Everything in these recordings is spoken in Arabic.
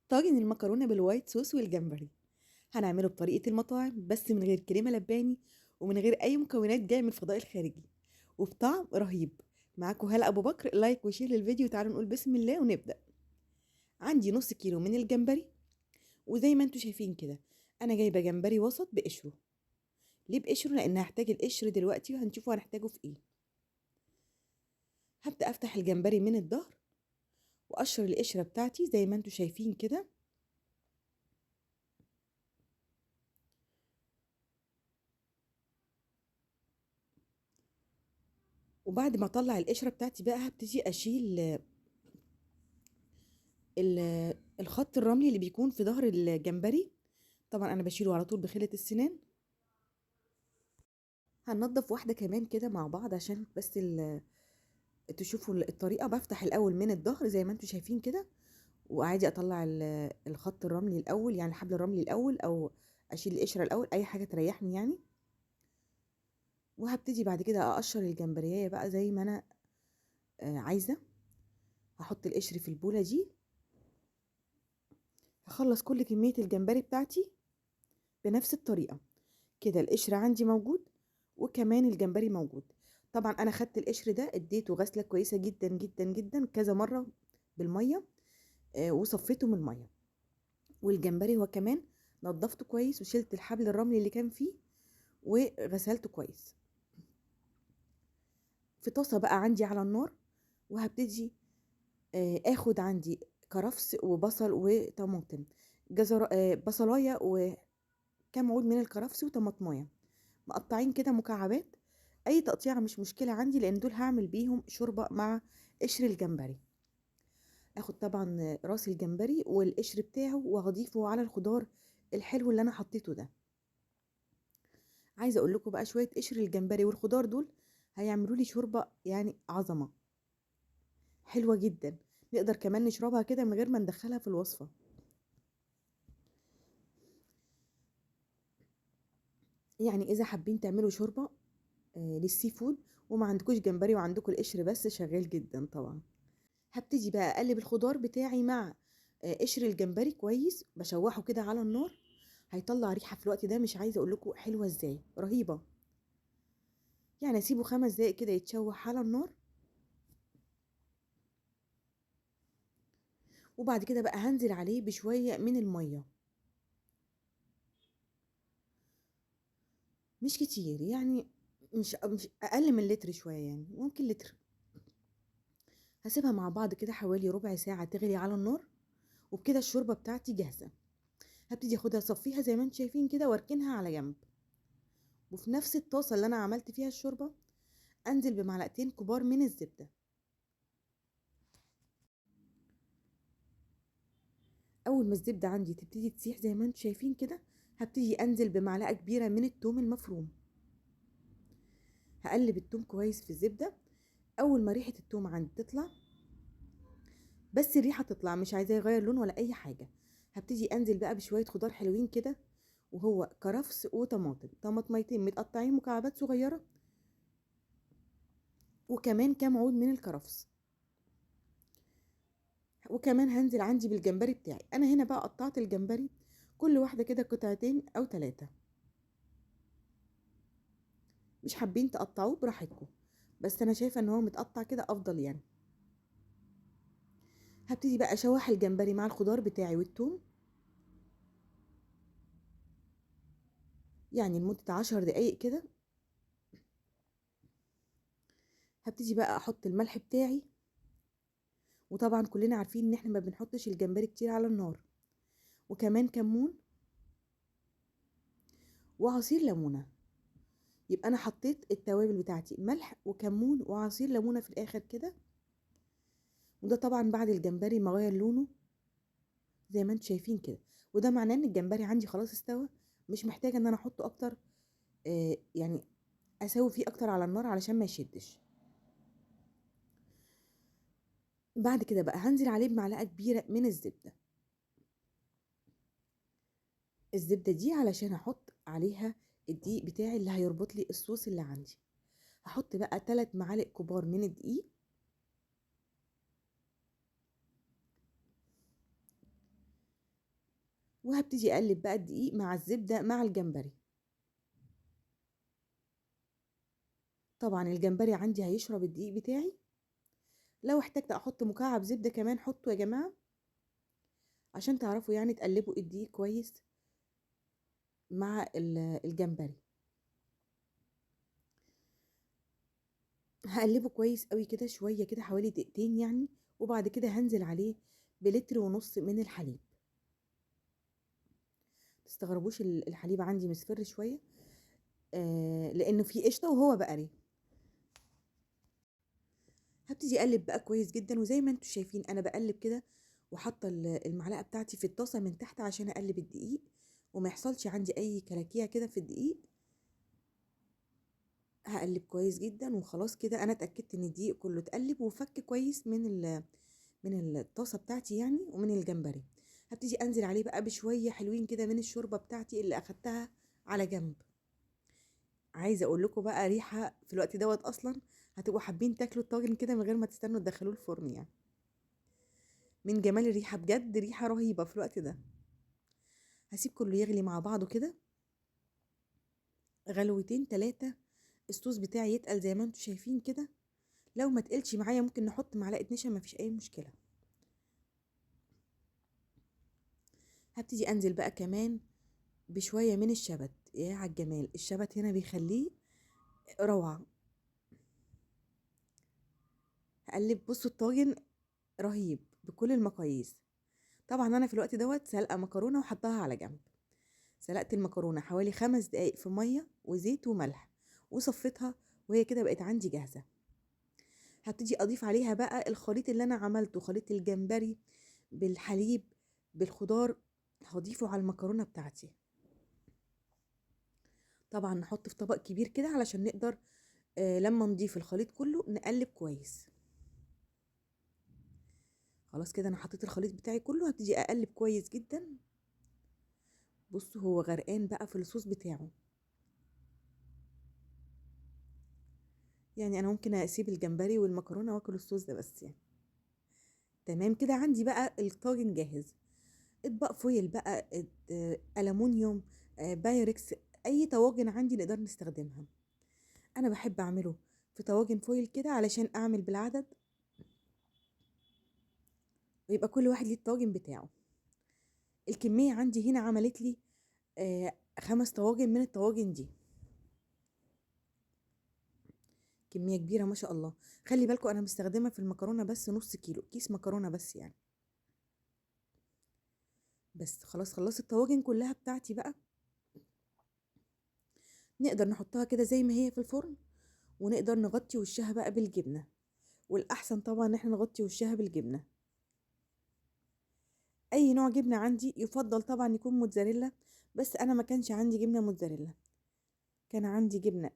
طاجن المكرونة بالوايت صوص والجمبري. هنعمله بطريقة المطاعم بس من غير كريمة لباني ومن غير أي مكونات جاية من الفضاء الخارجي وبطعم رهيب. معاكم هلا أبو بكر، لايك وشير للفيديو. تعالوا نقول بسم الله ونبدأ. عندي نص كيلو من الجمبري، وزي ما انتوا شايفين كده أنا جايبة جمبري وسط بقشره. ليه بقشره؟ لأن هحتاج القشر دلوقتي وهنشوفه هنحتاجه في ايه. هبدأ أفتح الجمبري من الظهر وأقشر القشرة بتاعتي زي ما انتوا شايفين كده. وبعد ما اطلع القشره بتاعتي بقى هبتدي اشيل الخط الرملي اللي بيكون في ظهر الجمبري. طبعا انا بشيله على طول بخلة السنان. هننضف واحده كمان كده مع بعض عشان بس تشوفوا الطريقه. بفتح الاول من الظهر زي ما انتم شايفين كده، وعادي اطلع الخط الرملي الاول، يعني الحبل الرملي الاول، او اشيل القشره الاول، اي حاجه تريحني يعني. وهبتدي بعد كده اقشر الجمبريه بقى زي ما انا عايزه. هحط القشر في البوله دي. هخلص كل كميه الجمبري بتاعتي بنفس الطريقة كده. القشر عندي موجود وكمان الجمبري موجود. طبعا انا خدت القشر ده اديته غسلة كويسة جدا جدا جدا كذا مرة بالمية، وصفيته من المية. والجمبري هو كمان نضفته كويس وشلت الحبل الرملي اللي كان فيه وغسلته كويس. في طاسة بقى عندي على النار، وهبتدي اخد عندي كرفس وبصل وطماطم، جزر، بصلايه وكام عود من الكرفس وطماطمايه مقطعين كده مكعبات. اي تقطيعه مش مشكله عندي لان دول هعمل بيهم شوربه مع قشر الجمبري. اخد طبعا راس الجمبري والقشر بتاعه وهضيفه على الخضار الحلو اللي انا حطيته ده. عايزه اقول لكم بقى شويه قشر الجمبري والخضار دول هيعملوا لي شوربه يعني عظمه حلوه جدا. نقدر كمان نشربها كده من غير ما ندخلها في الوصفه. يعني اذا حابين تعملوا شوربه للسي فود وما عندكوش جمبري وعندكم القشر بس، شغال جدا طبعا. هبتدي بقى اقلب الخضار بتاعي مع قشر الجمبري كويس، بشوحه كده على النار. هيطلع ريحه في الوقت ده مش عايزه اقول لكم حلوه ازاي، رهيبه. يعني اسيبه 5 دقايق كده يتشوح على النار. وبعد كده بقى هنزل عليه بشويه من الميه، مش كتير يعني، مش اقل من لتر شويه، يعني ممكن لتر. هسيبها مع بعض كده حوالي ربع ساعه تغلي على النار، وبكده الشوربه بتاعتي جاهزه. هبتدي اخدها اصفيها زي ما انتم شايفين كده واركنها على جنب. وفي نفس الطاسه اللي انا عملت فيها الشوربه انزل بمعلقتين كبار من الزبده. اول ما الزبده عندي تبتدي تسيح زي ما انتم شايفين كده، هبتدي انزل بمعلقه كبيره من الثوم المفروم. هقلب الثوم كويس في الزبده. اول ما ريحه الثوم عندي تطلع، بس الريحه تطلع مش عايزاه يغير لون ولا اي حاجه، هبتدي انزل بقى بشويه خضار حلوين كده، وهو كرفس وطماطم، طماطميتين متقطعين مكعبات صغيره، وكمان كام عود من الكرفس. وكمان هنزل عندي بالجمبري بتاعي. انا هنا بقى قطعت الجمبري كل واحده كده قطعتين او 3. مش حابين تقطعوه براحتكم، بس انا شايفه ان هو متقطع كده افضل يعني. هبتدي بقى اشوح الجمبري مع الخضار بتاعي والثوم، يعني لمده 10 دقايق كده. هبتدي بقى احط الملح بتاعي، وطبعا كلنا عارفين ان احنا ما بنحطش الجمبري كتير على النار. وكمان كمون وعصير ليمونه. يبقى انا حطيت التوابل بتاعتي ملح وكمون وعصير ليمونه في الاخر كده. وده طبعا بعد الجمبري ما غير لونه زي ما انتم شايفين كده. وده معناه ان الجمبري عندي خلاص استوى، مش محتاجه ان انا احطه اكتر، يعني اسوي فيه اكتر على النار علشان ما يشدش. بعد كده بقى هنزل عليه بمعلقه كبيره من الزبده. الزبده دي علشان احط عليها الدقيق بتاعي اللي هيربط لي الصوص اللي عندي. هحط بقى 3 معالق كبار من الدقيق. وهبتدي اقلب بقى الدقيق مع الزبدة مع الجمبري. طبعا الجمبري عندي هيشرب الدقيق بتاعي، لو احتجت احط مكعب زبدة كمان حطه يا جماعة، عشان تعرفوا يعني تقلبوا الدقيق كويس مع الجمبري. هقلبه كويس قوي كده شوية كده حوالي دقيقتين يعني، وبعد كده هنزل عليه بلتر ونص من الحليب. تستغربوش الحليب عندي مصفر شوية، لانه فيه قشطة وهو بقري. هبتدي اقلب بقى كويس جدا، وزي ما انتم شايفين انا بقلب كده، وحاطه المعلقه بتاعتي في الطاسه من تحت عشان اقلب الدقيق وما يحصلش عندي اي كلاكيع كده في الدقيق. هقلب كويس جدا، وخلاص كده انا اتاكدت ان الدقيق كله اتقلب وفك كويس من الطاسه بتاعتي يعني ومن الجمبري. هبتدي انزل عليه بقى بشويه حلوين كده من الشوربه بتاعتي اللي اخدتها على جنب. عايزه اقول لكم بقى ريحه في الوقت دوت اصلا هتبقوا حابين تاكلوا الطاجن كده من غير ما تستنوا تدخلوه الفرن يعني، من جمال الريحه، بجد ريحه رهيبه في الوقت ده. هسيب كله يغلي مع بعضه كده غلوتين 3، الصوص بتاعي يتقل زي ما انتم شايفين كده. لو ما تقلش معايا ممكن نحط معلقه نشا، مفيش اي مشكله. هبتدي انزل بقى كمان بشويه من الشبت. يا على الجمال، الشبت هنا بيخليه روعه. هقلب، بصوا الطاجن رهيب بكل المقاييس. طبعا انا في الوقت دوت سلقه مكرونه وحطها على جنب. سلقت المكرونه حوالي 5 دقايق في ميه وزيت وملح، وصفيتها وهي كده بقت عندي جاهزه. هبتدي اضيف عليها بقى الخليط اللي انا عملته، خليط الجمبري بالحليب بالخضار، هضيفه على المكرونه بتاعتي. طبعا نحط في طبق كبير كده علشان نقدر لما نضيف الخليط كله نقلب كويس. خلاص كده انا حطيت الخليط بتاعي كله، هبتدي اقلب كويس جدا. بصوا هو غرقان بقى في الصوص بتاعه. يعني انا ممكن اسيب الجمبري والمكرونه واكل الصوص ده بس يعني. تمام كده عندي بقى الطاجن جاهز. اطباق فويل بقى، ألمونيوم، بايركس، اي طواجن عندي نقدر نستخدمها. انا بحب اعمله في طواجن فويل كده علشان اعمل بالعدد، ويبقى كل واحد ليه الطاجن بتاعه. الكمية عندي هنا عملت لي 5 طواجن من الطواجن دي، كمية كبيرة ما شاء الله. خلي بالكم انا مستخدمة في المكرونة بس نص كيلو كيس مكرونة بس يعني. بس خلاص خلصت الطواجن كلها بتاعتي بقى. نقدر نحطها كده زي ما هي في الفرن، ونقدر نغطي وشها بقى بالجبنة. والأحسن طبعا ان احنا نغطي وشها بالجبنة. اي نوع جبنة عندي يفضل طبعا يكون موتزاريلا، بس انا ما كانش عندي جبنة موتزاريلا، كان عندي جبنة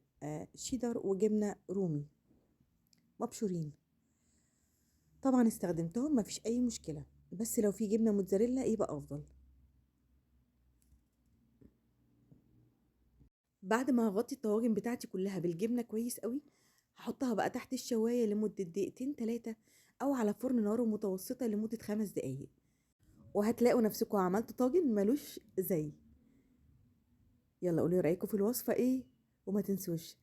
شيدر وجبنة رومي مبشورين. طبعا استخدمتهم مفيش اي مشكلة، بس لو في جبنة موتزاريلا يبقى افضل. بعد ما هغطي الطواجن بتاعتي كلها بالجبنة كويس قوي، هحطها بقى تحت الشواية لمدة دقيقتين 3، او على فرن ناره متوسطة لمدة 5 دقايق، وهتلاقوا نفسكم عملتوا طاجن ملوش زي. يلا قولوا رأيكم في الوصفة ايه، وما تنسوش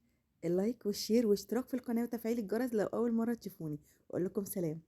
اللايك والشير واشتراك في القناة وتفعيل الجرس لو اول مرة تشوفوني. واقول لكم سلام.